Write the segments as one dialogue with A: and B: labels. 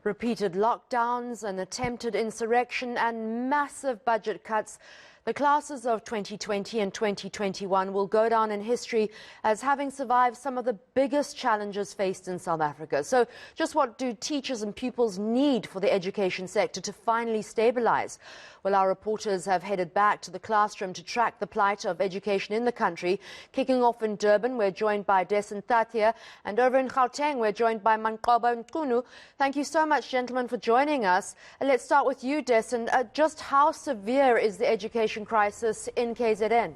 A: Repeated lockdowns, an attempted insurrection and massive budget cuts. The classes of 2020 and 2021 will go down in history as having survived some of the biggest challenges faced in South Africa. So just what do teachers and pupils need for the education sector to finally stabilise? Well, our reporters have headed back to the classroom to track the plight of education in the country. Kicking off in Durban, we're joined by Dasen, Thathiah, and over in Gauteng, we're joined by Manqoba and Mchunu. Thank you so much, gentlemen, for joining us. Let's start with you, Dasen. Just how severe is the education crisis in KZN?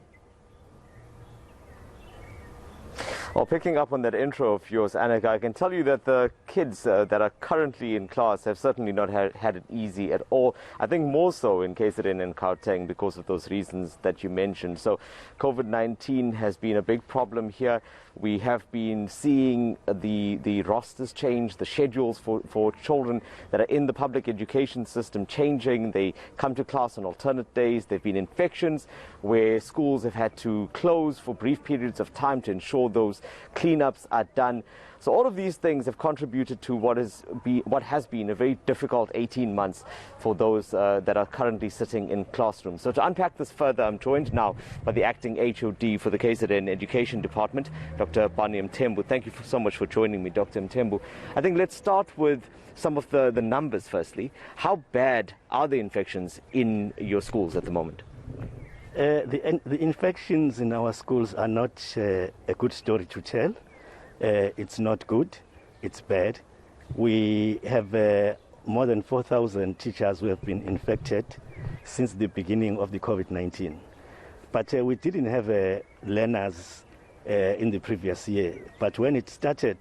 B: Well, picking up on that intro of yours, Annika, I can tell you that the kids that are currently in class have certainly not had it easy at all. I think more so in KZN and Gauteng because of those reasons that you mentioned. So COVID-19 has been a big problem here. We have been seeing the rosters change, the schedules for children that are in the public education system changing. They come to class on alternate days. There have been infections where schools have had to close for brief periods of time to ensure those cleanups are done. So all of these things have contributed to what has been a very difficult 18 months for those that are currently sitting in classrooms. So to unpack this further, I'm joined now by the acting HOD for the KZN Education Department, Dr. Mchunu. Thank you so much for joining me, Dr. Mchunu. I think let's start with some of the numbers firstly. How bad are the infections in your schools at the moment?
C: The infections in our schools are not a good story to tell. It's not good, it's bad. We have more than 4,000 teachers who have been infected since the beginning of the COVID-19. But we didn't have learners in the previous year. But when it started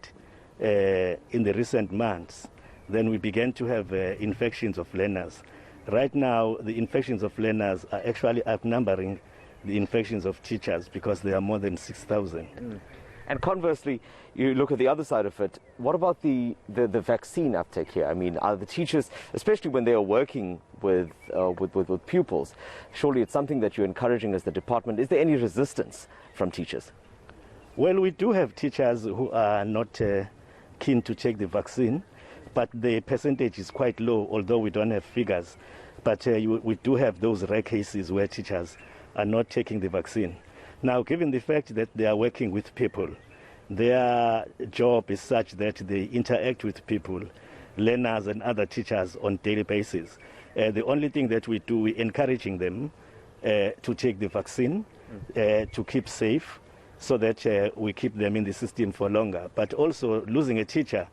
C: in the recent months, then we began to have infections of learners. Right now, the infections of learners are actually outnumbering the infections of teachers because there are more than 6,000.
B: And conversely, you look at the other side of it, what about the vaccine uptake here? I mean, are the teachers, especially when they are working with pupils, surely it's something that you're encouraging as the department. Is there any resistance from teachers?
C: Well, we do have teachers who are not keen to take the vaccine, but the percentage is quite low, although we don't have figures. But we do have those rare cases where teachers are not taking the vaccine. Now, given the fact that they are working with people, their job is such that they interact with people, learners and other teachers on a daily basis. The only thing that we do, we're encouraging them to take the vaccine, to keep safe, so that we keep them in the system for longer. But also losing a teacher,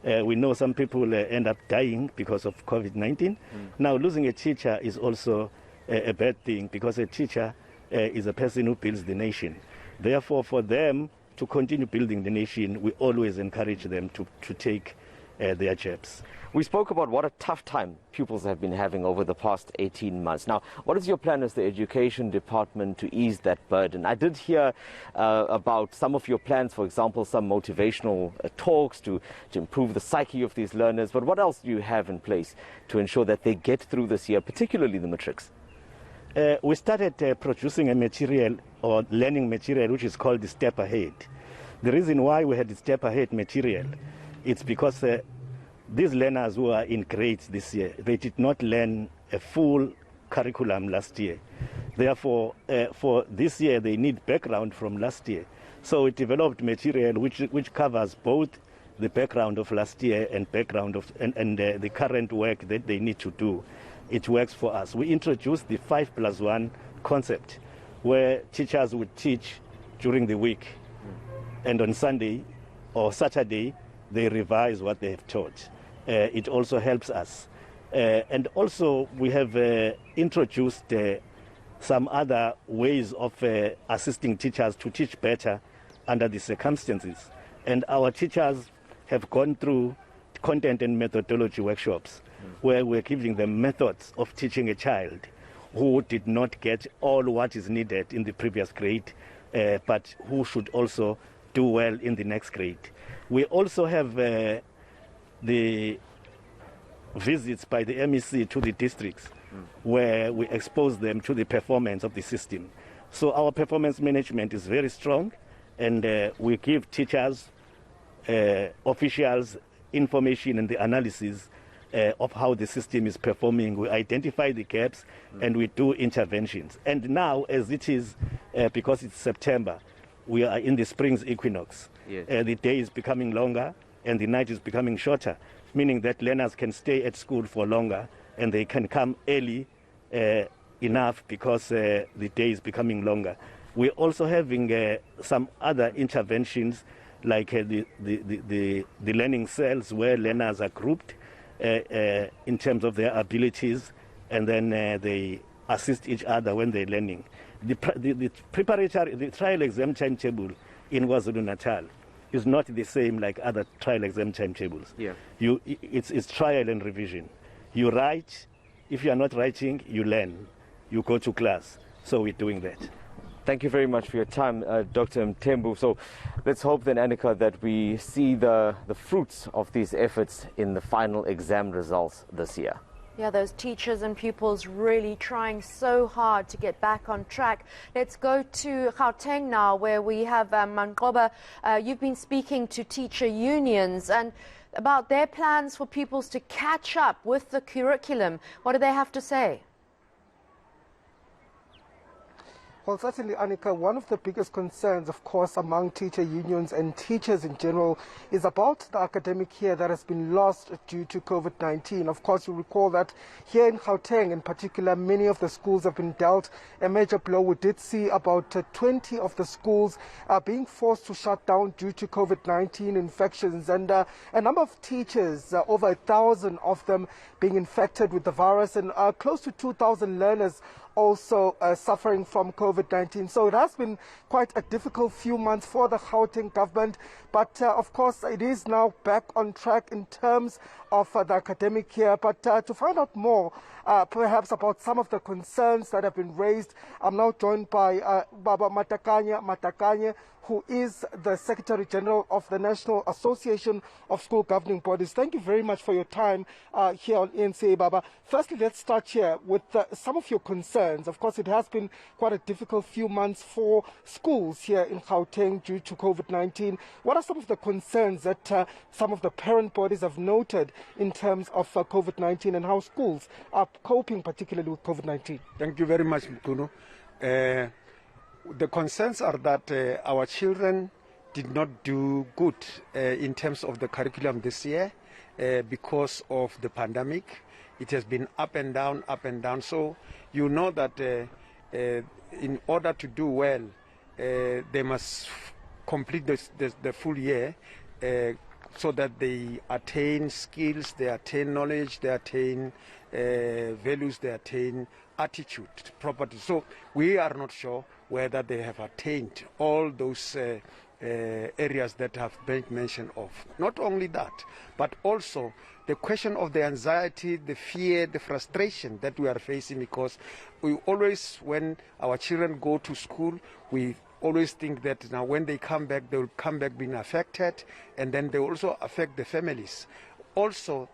C: we know some people end up dying because of COVID-19. Now, losing a teacher is also a bad thing because a teacher is a person who builds the nation. Therefore, for them to continue building the nation, we always encourage them to take their jabs.
B: We spoke about what a tough time pupils have been having over the past 18 months. Now, what is your plan as the education department to ease that burden? I did hear about some of your plans, for example, some motivational talks to improve the psyche of these learners. But what else do you have in place to ensure that they get through this year, particularly the matrics?
C: We started producing a material or learning material which is called the Step Ahead. The reason why we had the Step Ahead material, it's because these learners who are in grades this year, they did not learn a full curriculum last year. Therefore, for this year, they need background from last year. So we developed material which covers both the background of last year and background of and the current work that they need to do. It works for us. We introduced the 5+1 concept, where teachers would teach during the week, and on Sunday or Saturday, they revise what they have taught. It also helps us. And also, we have introduced some other ways of assisting teachers to teach better under the circumstances. And our teachers have gone through content and methodology workshops where we're giving them methods of teaching a child who did not get all what is needed in the previous grade, but who should also do well in the next grade. We also have the visits by the MEC to the districts where we expose them to the performance of the system. So our performance management is very strong, and we give teachers, officials, information and the analysis of how the system is performing. We identify the gaps and we do interventions. And now, as it is, because it's September, we are in the spring's equinox.
B: Yes.
C: The day is becoming longer and the night is becoming shorter, meaning that learners can stay at school for longer and they can come early enough because the day is becoming longer. We're also having some other interventions like the learning cells where learners are grouped in terms of their abilities, and then they assist each other when they're learning. The trial exam timetable in KwaZulu-Natal is not the same like other trial exam timetables.
B: Yeah.
C: It's trial and revision. You write. If you are not writing, you learn. You go to class. So we're doing that.
B: Thank you very much for your time, Dr. Mthembu. So let's hope then, Annika, that we see the fruits of these efforts in the final exam results this year.
A: Yeah, those teachers and pupils really trying so hard to get back on track. Let's go to Gauteng now, where we have Manqoba. You've been speaking to teacher unions and about their plans for pupils to catch up with the curriculum. What do they have to say?
D: Well, certainly, Annika, one of the biggest concerns, of course, among teacher unions and teachers in general is about the academic year that has been lost due to COVID-19. Of course, you recall that here in Gauteng, in particular, many of the schools have been dealt a major blow. We did see about 20 of the schools being forced to shut down due to COVID-19 infections, and a number of teachers, over 1,000 of them being infected with the virus, and close to 2,000 learners also suffering from COVID-19. So it has been quite a difficult few months for the Gauteng government, but of course it is now back on track in terms of the academic year. But to find out more perhaps about some of the concerns that have been raised, I'm now joined by Baba Matakanye, who is the Secretary General of the National Association of School Governing Bodies. Thank you very much for your time here on eNCA, Baba. Firstly, let's start here with some of your concerns. Of course, it has been quite a difficult few months for schools here in Gauteng due to COVID-19. What are some of the concerns that some of the parent bodies have noted in terms of COVID-19 and how schools are coping, particularly with COVID-19?
E: Thank you very much, Mchunu. The concerns are that our children did not do good in terms of the curriculum this year because of the pandemic. It has been up and down, up and down. So you know that in order to do well, they must complete the full year so that they attain skills, they attain knowledge, they attain values, they attain attitude, property. So we are not sure whether they have attained all those areas that have been mentioned of. Not only that, but also the question of the anxiety, the fear, the frustration that we are facing, because we always, when our children go to school, we always think that now when they come back, they will come back being affected, and then they also affect the families. Also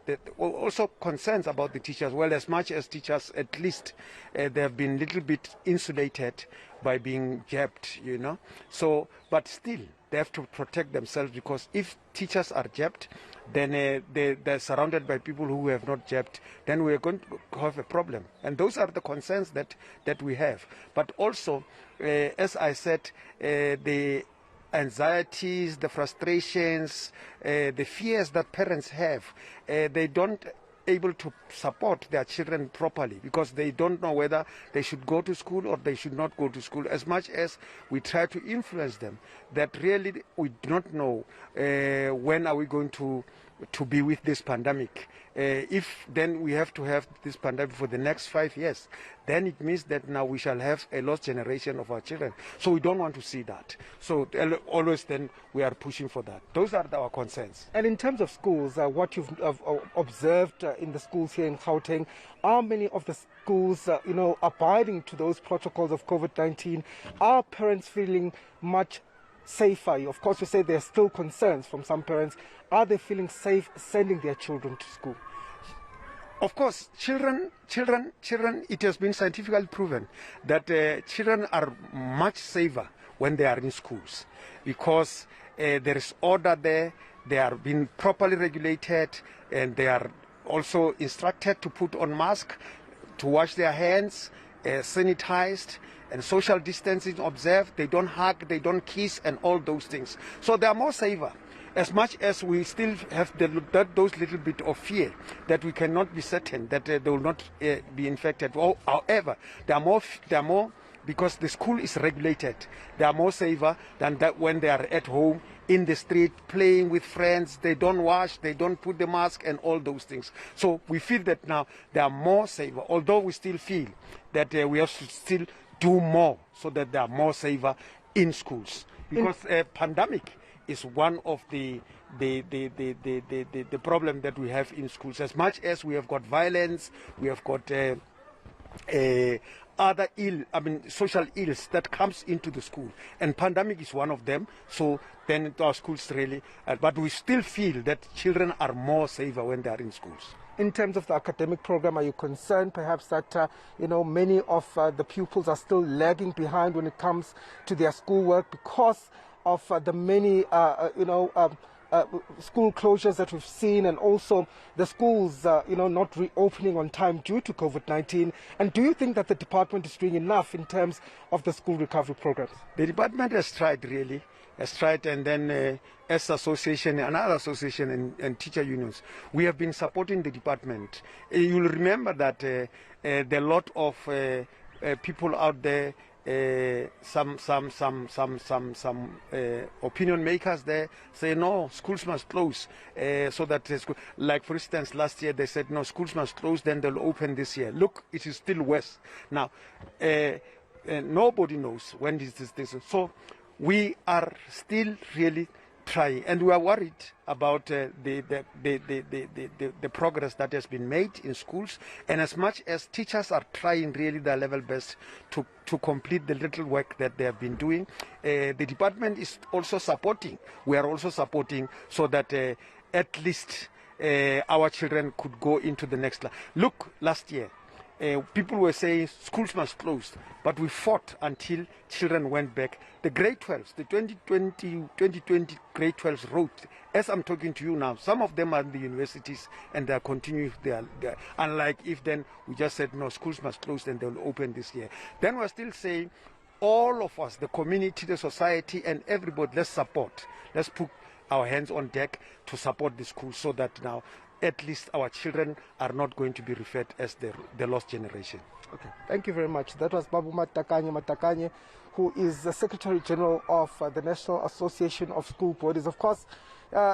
E: concerns about the teachers. Well, as much as teachers, at least they have been a little bit insulated by being jabbed, you know. So, but still, they have to protect themselves, because if teachers are jabbed, then they're surrounded by people who have not jabbed, then we're going to have a problem. And those are the concerns that we have. But also, as I said, the anxieties, the frustrations, the fears that parents have, they don't able to support their children properly, because they don't know whether they should go to school or they should not go to school. As much as we try to influence them, that really we do not know when are we going to be with this pandemic. If then we have to have this pandemic for the next 5 years, then it means that now we shall have a lost generation of our children. So we don't want to see that. So always then we are pushing for that. Those are our concerns.
D: And in terms of schools, what you've observed in the schools here in Gauteng, are many of the schools, abiding to those protocols of COVID-19? Are parents feeling much safer? Of course, you say there are still concerns from some parents. Are they feeling safe sending their children to school?
E: Of course, children, it has been scientifically proven that children are much safer when they are in schools, because there is order there, they are being properly regulated, and they are also instructed to put on masks, to wash their hands, sanitized, and social distancing observed. They don't hug, they don't kiss, and all those things. So they are more safer. As much as we still have those little bit of fear that we cannot be certain that they will not be infected. However, they are more because the school is regulated. They are more safer than that when they are at home in the street playing with friends. They don't wash, they don't put the mask, and all those things. So we feel that now they are more safer. Although we still feel that we have to still do more so that they are more safer in schools, because pandemic is one of the problem that we have in schools. As much as we have got violence, we have got other social ills that comes into the school, and pandemic is one of them. So then our schools really, but we still feel that children are more safer when they are in schools.
D: In terms of the academic program, are you concerned perhaps that many of the pupils are still lagging behind when it comes to their schoolwork because of the many school closures that we've seen, and also the schools not reopening on time due to COVID-19? And do you think that the department is doing enough in terms of the school recovery programs?
E: The department has tried, and then as association, another association and teacher unions, we have been supporting the department. You'll remember that there are a lot of people out there, some opinion makers there say no, schools must close, so that like for instance last year they said no, schools must close, then they'll open this year. Look, it is still worse now. Nobody knows when this. So we are still really trying, and we are worried about the progress that has been made in schools. And as much as teachers are trying really their level best to complete the little work that they have been doing, the department is also supporting. We are also supporting so that at least our children could go into the next class. Look, last year, people were saying schools must close, but we fought until children went back. The grade 12s, the 2020 grade 12s wrote, as I'm talking to you now, some of them are in the universities and they are continuing their unlike if then we just said no, schools must close and they'll open this year. Then we're still saying all of us, the community, the society, and everybody, let's support. Let's put our hands on deck to support the schools so that now at least our children are not going to be referred as the lost generation.
D: Okay, thank you very much. That was Babu Matakanye, who is the Secretary General of the National Association of School Bodies. Of course,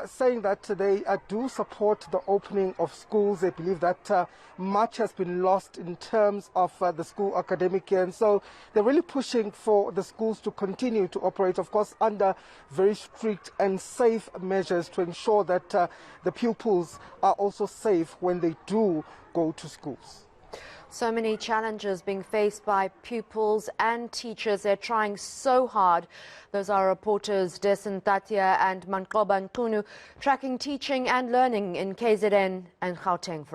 D: saying that they do support the opening of schools. They believe that much has been lost in terms of the school academic year, and so they're really pushing for the schools to continue to operate, of course, under very strict and safe measures to ensure that the pupils are also safe when they do go to schools.
A: So many challenges being faced by pupils and teachers. They're trying so hard. Those are reporters Dasen, Thathiah and Manqoba Mchunu tracking teaching and learning in KZN and Gauteng.